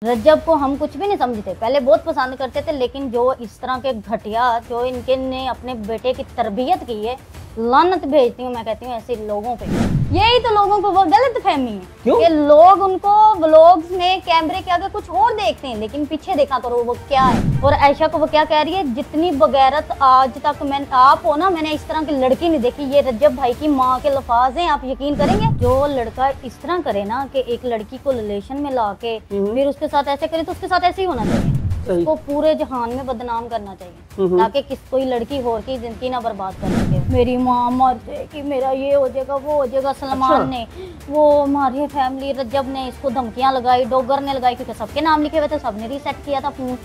रज्जब को हम कुछ भी नहीं समझते, पहले बहुत पसंद करते थे, लेकिन जो इस तरह के घटिया जो इनके ने अपने बेटे की तरबियत की है, लानत भेजती हूँ मैं, कहती हूँ ऐसे लोगों पे। यही तो लोगों को वो गलत फहमी है कि लोग उनको व्लॉग्स में कैमरे के आगे कुछ और देखते हैं, लेकिन पीछे देखा करो वो क्या है। और आयशा को वो क्या कह रही है, जितनी बगैरत आज तक मैं आप हो ना, मैंने इस तरह की लड़की नहीं देखी। ये रज्जब भाई की माँ के लफाज हैं, आप यकीन करेंगे? जो लड़का इस तरह करे ना कि एक लड़की को रिलेशन में ला के फिर उसके साथ ऐसे करे, तो उसके साथ ऐसे ही होना चाहिए। उसको पूरे जहान में बदनाम करना चाहिए, ताकि कोई लड़की और की जिंदगी ना बर्बाद कर सके। मेरी माँ मर जाएगी, मेरा ये हो जाएगा, वो हो जाएगा। सलमान ने, वो हमारी फैमिली, रज्जब ने इसको धमकियां लगाई, डॉगर ने लगाई, क्योंकि सबके नाम लिखे हुए थे, सबने रीसेट किया था फोन,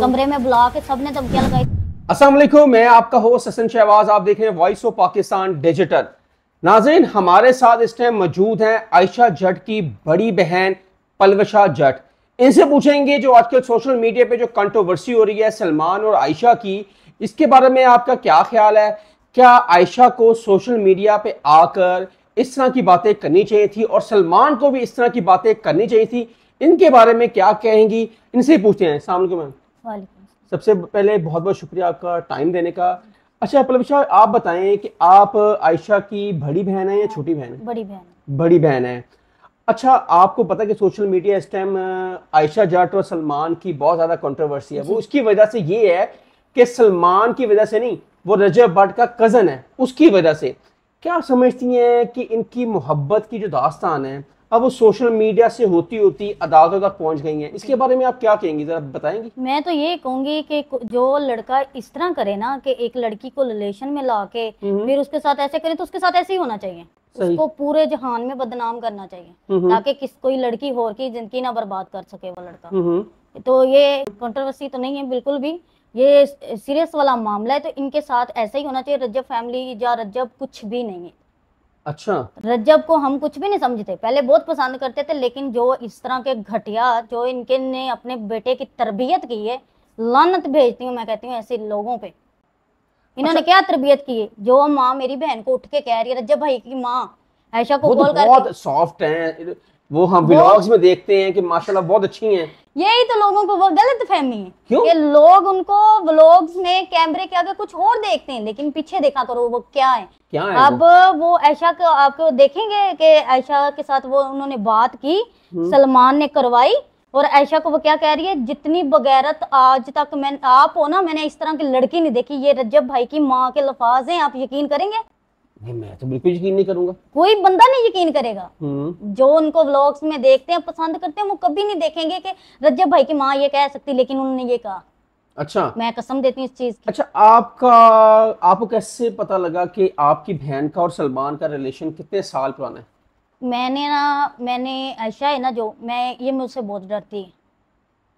कमरे में बुला के सबने धमकियां लगाई। अस्सलाम वालेकुम, मैं आपका होस्ट हसन शहबाज, आप देख रहे हैं वॉइस ऑफ पाकिस्तान डिजिटल। नाज़रीन, हमारे साथ इस टाइम मौजूद हैं आयशा जट की बड़ी बहन पलवशा जट। इनसे पूछेंगे जो आजकल सोशल मीडिया पे जो कंट्रोवर्सी हो रही है सलमान और आयशा की, इसके बारे में आपका क्या ख्याल है? क्या आयशा को सोशल मीडिया पे आकर इस तरह की बातें करनी चाहिए थी और सलमान को भी इस तरह की बातें करनी चाहिए थी? इनके बारे में क्या कहेंगी, इनसे पूछते हैं। अस्सलाम वालेकुम। सबसे पहले बहुत बहुत शुक्रिया आपका टाइम देने का। अच्छा पलवशा, आप बताएं कि आप आयशा की बड़ी बहन है या छोटी बहन है? बड़ी बहन। बड़ी बहन है। अच्छा, आपको पता है कि सोशल मीडिया इस टाइम आयशा जट और सलमान की बहुत ज्यादा कंट्रोवर्सी है। वो उसकी वजह से ये है कि सलमान की वजह से नहीं, वो रजब भट्ट का कजन है, उसकी वजह से। क्या समझती हैं कि इनकी मोहब्बत की जो दास्तान है अब वो सोशल मीडिया से होती होती अदालतों तक पहुंच गई हैं? इसके बारे में आप क्या कहेंगी, जरा बताएंगी? मैं तो ये कहूंगी कि जो लड़का इस तरह करे ना कि एक लड़की को रिलेशन में ला के फिर उसके साथ ऐसे करे, तो उसके साथ ऐसे ही होना चाहिए। उसको पूरे जहान में बदनाम करना चाहिए, ताकि कोई लड़की और की जिंदगी ना बर्बाद कर सके वो लड़का। तो ये कंट्रोवर्सी तो नहीं है बिल्कुल भी, ये सीरियस वाला मामला है। तो इनके साथ ऐसा ही होना चाहिए। रज्जब फैमिली या रज्जब कुछ भी नहीं है। अच्छा, रज्जब को हम कुछ भी नहीं समझते, पहले बहुत पसंद करते थे, लेकिन जो इस तरह के घटिया जो इनके ने अपने बेटे की तरबियत की है, लानत भेजती हूँ मैं, कहती हूँ ऐसे लोगों पे। इन्होंने क्या तरबियत की है? जो माँ मेरी बहन को उठ के कह रही है, रज्जब भाई की माँ आयशा को कॉल करके, बहुत सॉफ्ट हैं वो, हम व्लॉग्स में देखते हैं कि माशाल्लाह बहुत अच्छी हैं। यही तो लोगों को वो गलत फहमी है कि लोग उनको व्लॉग्स में कैमरे के आगे कुछ और देखते हैं, लेकिन पीछे देखा करो वो क्या है। अब वो आयशा को आपको देखेंगे कि आयशा के साथ वो उन्होंने बात की, सलमान ने करवाई, और आयशा को वो क्या कह रही है, जितनी बगैरत आज तक मैं आप हो ना, मैंने इस तरह की लड़की नहीं देखी। ये रज्जब भाई की माँ के लफाज हैं, आप यकीन करेंगे? नहीं, मैं तो बिल्कुल यकीन नहीं करूंगा। कोई बंदा नहीं यकीन करेगा। जो उनको व्लॉग्स में देखते हैं, पसंद करते हैं, वो कभी नहीं देखेंगे कि रज्जब भाई की माँ ये कह सकती, लेकिन उन्होंने ये कहा। अच्छा, मैं कसम देती हूँ इस चीज की। अच्छा, आपको कैसे पता लगा कि आपकी बहन का और सलमान का रिलेशन कितने साल पुराना है? मैंने आयशा है ना, जो ये मुझसे बहुत डरती है।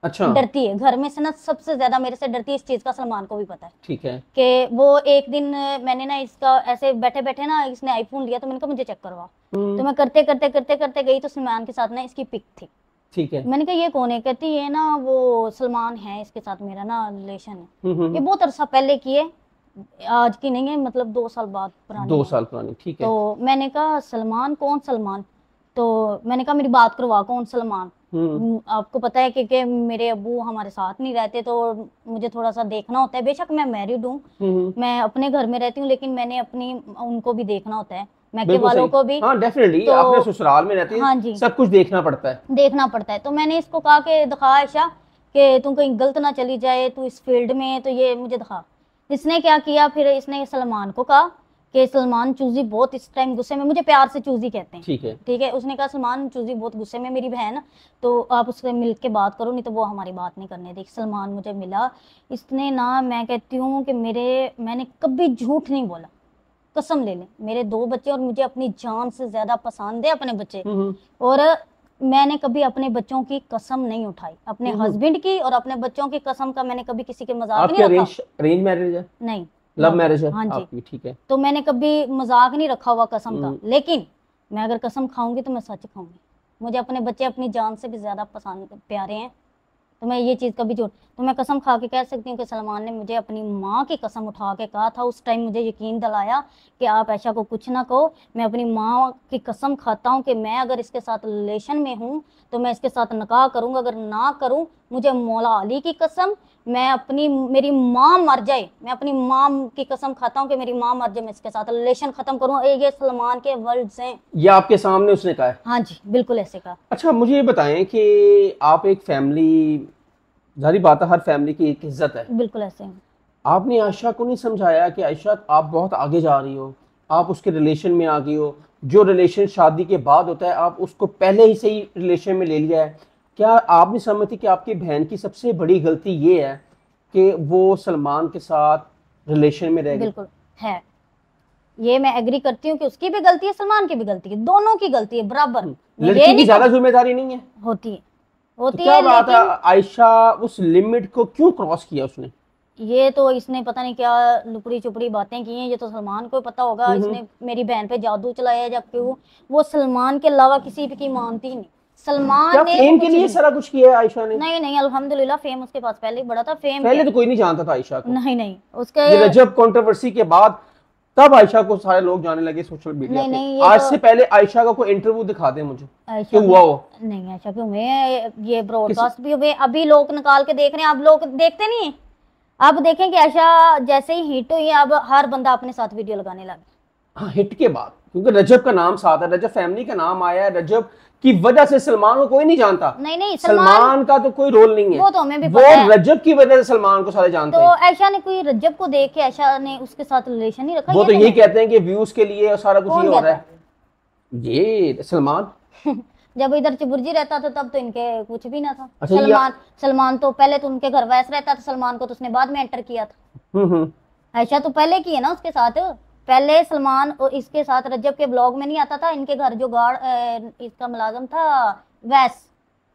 अच्छा, डरती है घर में से ना, सबसे ज्यादा मेरे से डरती है इस चीज का। सलमान को भी पता है, ठीक है, कि वो एक दिन मैंने ना इसका ऐसे बैठे बैठे ना, इसने आईफोन लिया, तो मैंने कहा मुझे चेक करवा। तो मैं करते करते करते करते गई, तो सलमान के साथ ना इसकी पिक थी। ठीक है, मैंने कहा ये कौन है? कहती है ना वो सलमान है, इसके साथ मेरा ना रिलेशन है। ये बहुत अरसा पहले की है, आज की नहीं है, मतलब 2 साल बाद पुरानी। 2 साल पुरानी, ठीक है। तो मैंने कहा सलमान? कौन सलमान? तो मैंने कहा मेरी बात करवा, कौन सलमान? आपको पता है कि मेरे अब्बू हमारे साथ नहीं रहते, तो मुझे थोड़ा सा देखना होता है। बेशक मैं मैरिड हूँ, मैं अपने घर में रहती हूँ, लेकिन मैंने उनको भी देखना होता है, मैके वालों को भी। हाँ, डेफिनेटली, आपने ससुराल में रहती है, हाँ जी, सब कुछ देखना पड़ता है। तो मैंने इसको कहा कि दिखा आयशा, कि तुम कहीं गलत ना चली जाए, तू इस फील्ड में है, तो ये मुझे दिखा। इसने क्या किया, फिर इसने सलमान को कहा कि सलमान चूजी बहुत इस टाइम गुस्से में, मुझे प्यार से चूजी कहते हैं, ठीक है। उसने कहा सलमान चूजी बहुत गुस्से में, मेरी बहन, तो आप उससे मिल के बात करो, नहीं तो वो हमारी बात नहीं करने देगी। सलमान मुझे मिला, इसने ना, मैं कहती हूँ कि मैंने कभी झूठ नहीं बोला, कसम ले लें। मेरे 2 बच्चे और मुझे अपनी जान से ज्यादा पसंद है अपने बच्चे, और मैंने कभी अपने बच्चों की कसम नहीं उठाई, अपने हस्बैंड की और अपने बच्चों की कसम का मैंने कभी किसी के मजाक नहीं रखा। अरेंज मैरिज है? नहीं, लव मैरिज है। हाँ जी, आपकी, ठीक है। तो मैंने कभी मजाक नहीं रखा हुआ कसम का, लेकिन मैं अगर कसम खाऊंगी तो मैं सच खाऊंगी। मुझे अपने बच्चे अपनी जान से भी ज्यादा पसंद प्यारे हैं, तो मैं ये चीज़ कभी झूठ, तो मैं कसम खा के कह सकती हूँ कि सलमान ने मुझे अपनी माँ की कसम उठा के कहा था। उस टाइम मुझे यकीन दिलाया कि आप आयशा को कुछ ना कहो, मैं अपनी माँ की कसम खाता हूँ कि मैं अगर इसके साथ रिलेशन में हूँ तो मैं इसके साथ निकाह करूँगा, अगर ना करूँ मुझे मौला अली की कसम, मैं अपनी मेरी माँ मर जाए, मैं अपनी माँ की कसम खाता हूँ कि मेरी माँ मर जाए, मैं इसके साथ रिलेशन खत्म करूँ। ये सलमान के वर्ड्स हैं। ये आपके सामने उसने कहा है? हाँ जी, बिल्कुल ऐसे कहा। अच्छा, मुझे ये बताएं कि आप एक फैमिली, जारी बात है हर फैमिली की एक इज्जत है, बिल्कुल ऐसे हैं। आपने आयशा को नहीं समझाया कि आयशा आप बहुत आगे जा रही हो, आप उसके रिलेशन में आ गई हो, जो रिलेशन शादी के बाद होता है आप उसको पहले ही सही रिलेशन में ले लिया है? क्या आप नहीं समझती कि आपकी बहन की सबसे बड़ी गलती ये है कि वो सलमान के साथ रिलेशन में रह गई? बिल्कुल है, ये मैं एग्री करती हूँ कि उसकी भी गलती है, सलमान की भी गलती है, दोनों की गलती है बराबर। मैं ये लड़की की नहीं ज्यादा जिम्मेदारी नहीं है? होती है, तो होती क्या है, बात है, लेकिन आयशा उस लिमिट को क्यों क्रॉस किया उसने? ये तो इसने पता नहीं क्या लुपड़ी चुपड़ी बातें की हैं, ये तो सलमान को पता होगा। इसने मेरी बहन पे जादू चलाया, जब क्यों वो सलमान के अलावा किसी की मानती ही नहीं। क्या सलमान ने फेम तो के कुछ लिए नहीं, सारा कुछ किया है आयशा ने? नहीं अल्हम्दुलिल्लाह, फेम उसके पास पहले ही बड़ा था। फेम पहले क्या? तो कोई नहीं जानता था आयशा को। नहीं उसके, ये रजब कंट्रोवर्सी के बाद तब आयशा को सारे लोग जाने लगे सोशल मीडिया पे। नहीं, ये आज तो से पहले आयशा का कोई इंटरव्यू दिखा दे मुझे आयशा क्यों हुआ हो। नहीं, आयशा क्यों हुए, ये ब्रॉडकास्ट भी हुए, अभी लोग निकाल के देख रहे हैं। अब लोग देखते नहीं है, अब देखें कि आयशा जैसे ही हिट हुई अब हर बंदा अपने साथ वीडियो लगाने लगा। हाँ, हिट के बाद, क्योंकि रजब का नाम साथ है, रजब फैमिली का नाम आया है, रजब की वजह से सलमान को कोई नहीं जानता। नहीं सलमान का तो कोई रोल नहीं है, वो तो हमें भी वो पता है। रजब की वजह से सलमान को सारे जानते तो हैं। आयशा ने कोई रजब को देख के आयशा ने उसके साथ रिलेशन नहीं रखा? वो ये तो यही नहीं। कहते हैं कि व्यूज के लिए और सारा कुछ कौन ये हो रहा कहता है। ये सलमान जब इधर चिबुर्जी रहता था तब तो इनके कुछ भी ना था। अच्छा, सलमान तो पहले तो उनके घर वैस रहता था, सलमान को तो उसने बाद में एंटर किया था। हम्म। आयशा तो पहले की है ना उसके साथ, पहले सलमान और इसके साथ रजब के ब्लॉग में नहीं आता था। इनके घर जो गार्ड इसका मुलाजिम था वैस,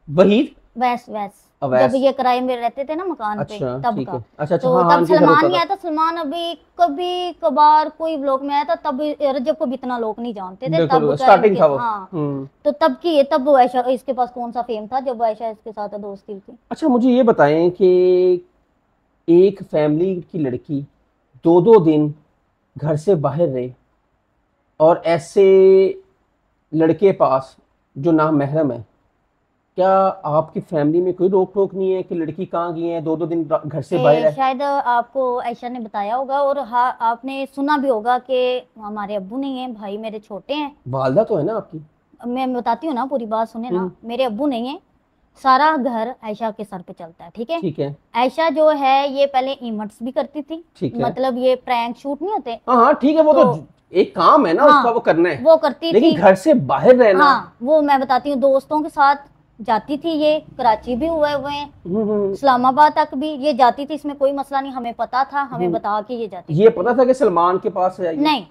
वहीद वैस अवैस। जब ये किराए में रहते थे ना मकान पे, अच्छा, तब ठीक का। है। अच्छा, तो हाँ, तब इनके घर सलमान होता नहीं था। आया था। सलमान अभी कभी कभार कोई ब्लॉग में आया था, तब रजब को भी इतना लोग नहीं जानते थे, बिल्कुल, तब का स्टार्टिंग था वो। हाँ। तो तब की है, तब आयशा इसके पास कौन सा फेम था जब आयशा इसके साथ दोस्ती थी। अच्छा, मुझे ये बताएं कि एक फैमिली की लड़की 2-2 दिन घर से बाहर रहे और ऐसे लड़के पास जो नाम महरम है, क्या आपकी फैमिली में कोई रोक टोक नहीं है कि लड़की कहाँ गई है, 2-2 दिन घर से बाहर है? शायद आपको आयशा ने बताया होगा, और हाँ आपने सुना भी होगा कि हमारे अब्बू नहीं है, भाई मेरे छोटे हैं। वालदा तो है ना आपकी? मैं बताती हूँ ना, पूरी बात सुने ना। मेरे अब्बू नहीं है, सारा घर आयशा के सर पे चलता है, ठीक है। ठीक है। आयशा जो है ये पहले इमट्स भी करती थी, ठीक है। मतलब ये प्रैंक शूट नहीं होते। हाँ ठीक है, वो तो एक काम है ना, हाँ, उसका वो करना है, वो करती लेकिन थी। घर से बाहर रहना। हाँ, वो मैं बताती हूँ, दोस्तों के साथ जाती थी, ये कराची भी हुए हैं, इस्लामाबाद तक भी ये जाती थी, इसमें कोई मसला नहीं, हमें पता था, हमें बता के ये जाती थी। ये पता था कि सलमान के पास है? नहीं,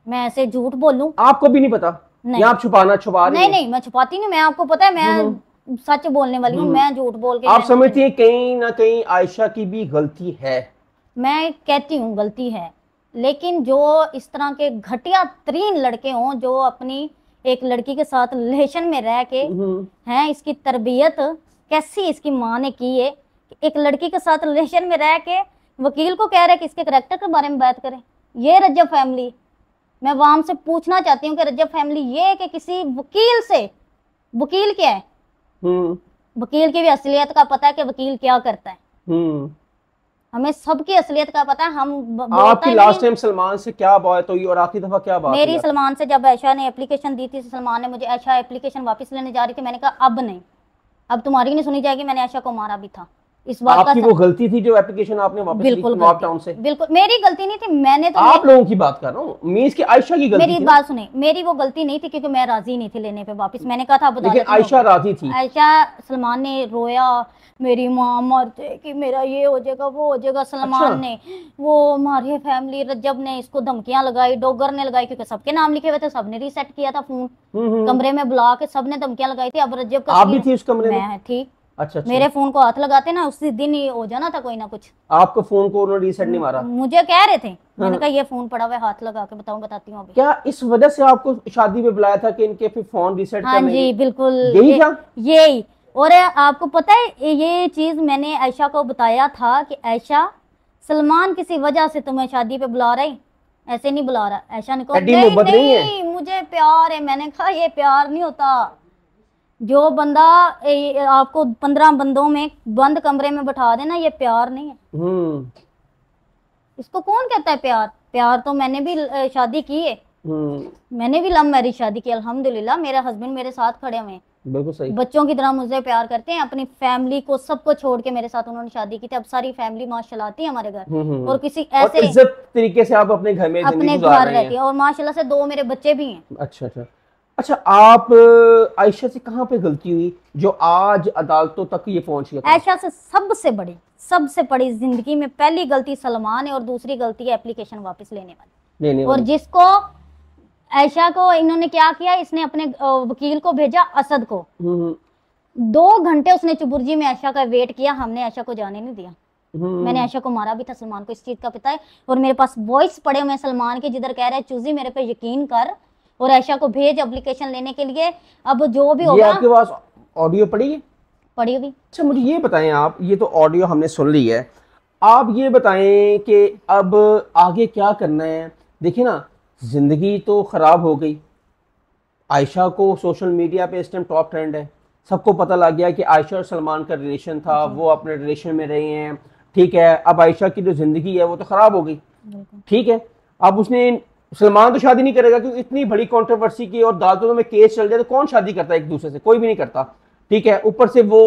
मैं ऐसे झूठ बोलूं? आपको भी नहीं पता? नहीं, आप छुपा रही हैं? नहीं मैं छुपाती नहीं, मैं आपको पता है मैं सच बोलने वाली हूँ, मैं झूठ बोल के आप समझती हैं कहीं ना कहीं आयशा की भी गलती है? मैं कहती हूँ गलती है, लेकिन जो इस तरह के घटिया तरीन लड़के हों जो अपनी एक लड़की के साथ रिलेशन में रह के हैं, इसकी तरबियत कैसी इसकी माँ ने की है, एक लड़की के साथ रिलेशन में रह के वकील को कह रहे कि इसके करैक्टर के बारे में बात करें। ये रजब फैमिली, मैं वहां से पूछना चाहती हूँ कि रजब फैमिली ये है कि किसी वकील से, वकील क्या है, वकील की भी असलियत का पता है कि वकील क्या करता है, हमें सबकी असलियत का पता है। हम आपकी लास्ट टाइम सलमान से क्या बात हुई और आखिरी दफा क्या बात हुई? मेरी सलमान से जब आयशा ने एप्लीकेशन दी थी, सलमान ने मुझे, आयशा एप्लीकेशन वापस लेने जा रही थी, मैंने कहा अब नहीं, अब तुम्हारी नहीं सुनी जाएगी, मैंने आयशा को मारा भी था। इस बात आपकी वो गलती थी जो एप्लीकेशन आपने वापस ली थी लॉकडाउन से? बिल्कुल मेरी गलती नहीं थी, मैंने तो आप लोगों की बात कर रहा हूँ, मींस की आयशा की गलती मेरी बात सुने, मेरी वो गलती नहीं थी क्योंकि मैं राजी नहीं थी लेने पे वापस, मैंने कहा था लेकिन आयशा राजी थी। आयशा, सलमान ने रोया मेरी माँ मर जाएगी, मेरा ये हो जाएगा वो हो जाएगा। सलमान ने, वो हमारी फैमिली, रजब ने इसको धमकियां लगाई, डॉगर ने लगाई, क्योंकि सबके नाम लिखे हुए थे, सबने रीसेट किया था फोन, कमरे में बुला के सबने धमकियां लगाई थी। अब रजब का, आप भी थी उस कमरे में? मैं थी। अच्छा। मेरे फोन को हाथ लगाते ना उसी दिन ही हो जाना था कोई ना कुछ। आपको फोन को उन्होंने रीसेट नहीं मारा? मुझे कह रहे थे, मैंने कहा ये फोन पड़ा हुआ है, हाथ लगा के बताती हूँ अभी। क्या इस वजह से आपको शादी में बुलाया था कि इनके फिर फोन रीसेट हाँ जी बिल्कुल, यही था? यही। और आपको पता है ये चीज मैंने आयशा को बताया था कि आयशा, सलमान किसी वजह से तुम्हें शादी पे बुला रहा है, ऐसे नहीं बुला रहा। आयशा ने कहा नहीं नहीं मुझे प्यार है। मैंने कहा ये प्यार नहीं होता। जो बंदा आपको 15 बंदों में बंद कमरे में बैठा देना, ये प्यार नहीं है। इसको कौन कहता है प्यार? प्यार तो मैंने भी शादी की है, मैंने भी लव मैरिज शादी की, अल्हम्दुलिल्लाह। मेरा हस्बैंड मेरे साथ खड़े हुए हैं, बिल्कुल सही, बच्चों की तरह मुझे प्यार करते हैं। अपनी फैमिली को सबको छोड़ के मेरे साथ उन्होंने शादी की थी। अब सारी फैमिली माशाल्लाह आती है हमारे घर, और किसी ऐसे इज्जत तरीके से आप अपने घर में अपने घर रहती है, और माशाल्लाह से 2 मेरे बच्चे भी हैं। अच्छा अच्छा अच्छा। आप आयशा से कहाँ पे गलती हुई जो आज अदालतों तक ये पहुंच गया? आयशा से सबसे बड़ी जिंदगी में पहली गलती सलमान है, और दूसरी गलती है एप्लीकेशन वापस लेने वाली। और जिसको आयशा को इन्होंने क्या किया, इसने अपने वकील को भेजा असद को। 2 घंटे उसने चुबुर्जी में आयशा का वेट किया, हमने आयशा को जाने नहीं दिया। मैंने आयशा को मारा भी था, सलमान को इस चीज का पता है। और मेरे पास वॉइस पड़े हुए सलमान के, जिधर कह रहा है चूजी मेरे पे यकीन कर और आयशा को भेज एप्लीकेशन लेने के लिए। अब जो भी होगा, आपके पास ऑडियो पड़ी हुई। अच्छा मुझे ये बताएं आप, ये तो ऑडियो हमने सुन ली है, आप ये बताएं कि अब आगे क्या करना है? देखिए ना, जिंदगी तो खराब हो गई। आयशा को सोशल मीडिया पे इस टाइम टॉप ट्रेंड है, सबको पता लग गया कि आयशा और सलमान का रिलेशन था, वो अपने रिलेशन में रहे हैं, ठीक है। अब आयशा की जो जिंदगी है वो तो खराब हो गई, ठीक है। अब उसने, सलमान तो शादी नहीं करेगा क्योंकि इतनी बड़ी कंट्रोवर्सी की और अदालतों में केस चल जाए तो कौन शादी करता है एक दूसरे से? कोई भी नहीं करता, ठीक है। ऊपर से वो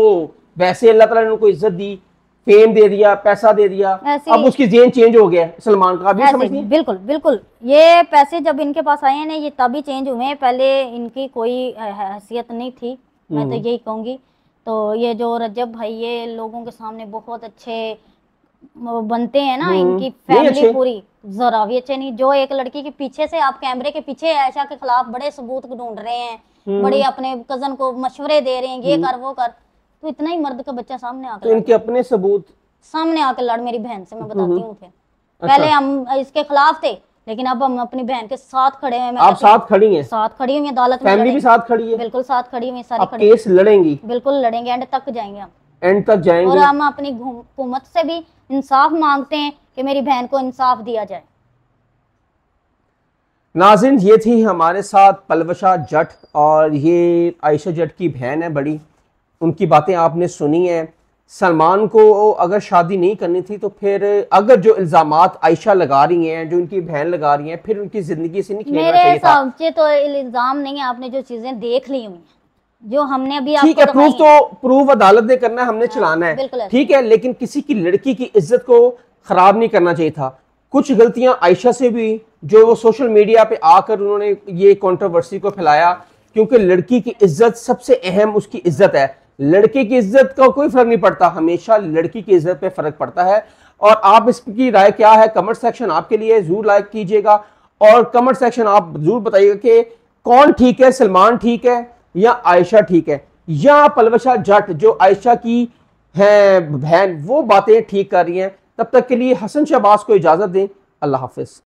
वैसे अल्लाह ताला ने उनको इज्जत दी, फेम दे दिया, पैसा दे दिया, अब उसकी जेन चेंज हो गया सलमान का। भी समझती? बिल्कुल बिल्कुल। ये पैसे जब इनके पास आए हैं, ये तभी चेंज हुए हैं, पहले इनकी कोई हैसियत नहीं थी, मैं तो यही कहूंगी। तो ये जो रजब भाई, ये लोगों के सामने बहुत अच्छे बनते हैं ना, इनकी फैमिली पूरी जरा भी अच्छे नहीं। जो एक लड़की के पीछे से, आप कैमरे के पीछे आयशा के खिलाफ बड़े सबूत ढूंढ रहे हैं, बड़े अपने कजन को मशवरे दे रहे हैं, ये कर वो कर, तो इतना ही मर्द का बच्चा सामने आकर, तो इनके अपने सबूत सामने आकर लड़। मेरी बहन से मैं बताती हूँ, पहले हम इसके खिलाफ थे, लेकिन अब हम अपनी बहन के साथ खड़े हैं। आप साथ खड़ी हैं? साथ खड़ी हुई, अदालत में फैमिली भी साथ खड़ी है? बिल्कुल साथ खड़ी हुई, सारी खड़ी। केस लड़ेंगी? बिल्कुल लड़ेंगे, एंड तक जाएंगे हम, एंड तक जाएंगे। और हम अपनी हुकूमत से भी इंसाफ मांगते हैं कि मेरी बहन को इंसाफ दिया जाए। नाज़रीन, ये थी हमारे साथ पलवशा जट, और ये आयशा जट की बहन है बड़ी। उनकी बातें आपने सुनी है। सलमान को अगर शादी नहीं करनी थी तो फिर अगर जो इल्जामात आयशा लगा रही हैं, जो उनकी बहन लगा रही हैं, फिर उनकी जिंदगी से नहीं खेलना चाहिए था। मेरे हिसाब से तो इल्जाम नहीं है, आपने जो चीजें देख ली हुई जो हमने अभी ठीक है, प्रूफ अदालत ने करना है, हमने चलाना है, ठीक है। लेकिन किसी की लड़की की इज्जत को खराब नहीं करना चाहिए था। कुछ गलतियां आयशा से भी, जो वो सोशल मीडिया पे आकर उन्होंने ये कंट्रोवर्सी को फैलाया, क्योंकि लड़की की इज्जत सबसे अहम उसकी इज्जत है। लड़के की इज्जत का कोई फर्क नहीं पड़ता, हमेशा लड़की की इज्जत पे फर्क पड़ता है। और आप इसकी राय क्या है, कमेंट सेक्शन आपके लिए, जरूर लाइक कीजिएगा और कमेंट सेक्शन आप जरूर बताइएगा कि कौन ठीक है, सलमान ठीक है या आयशा ठीक है, या पलवशा जट जो आयशा की है बहन वो बातें ठीक कर रही हैं। तब तक के लिए हसन शहबाज को इजाजत दें। अल्लाह हाफिज।